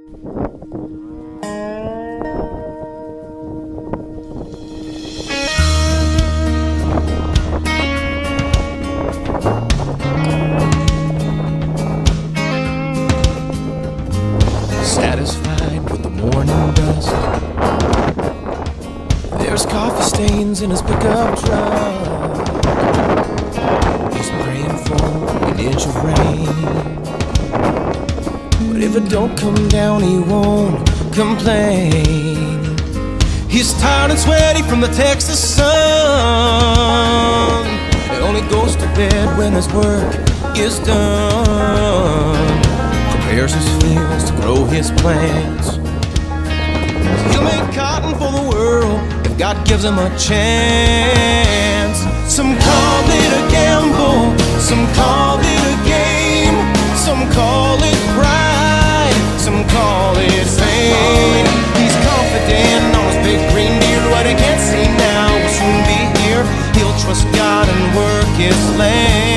Satisfied with the morning dust, there's coffee stains in his pickup truck. He's praying for an inch of rain, but if it don't come down, he won't complain. He's tired and sweaty from the Texas sun. He only goes to bed when his work is done. Prepares his fields to grow his plants. He'll make cotton for the world if God gives him a chance. Some call it a gamble, some call it a game, some call it pride, some call it fame. He's confident on his big green deer. What he can't see now will soon be here. He'll trust God and work his land.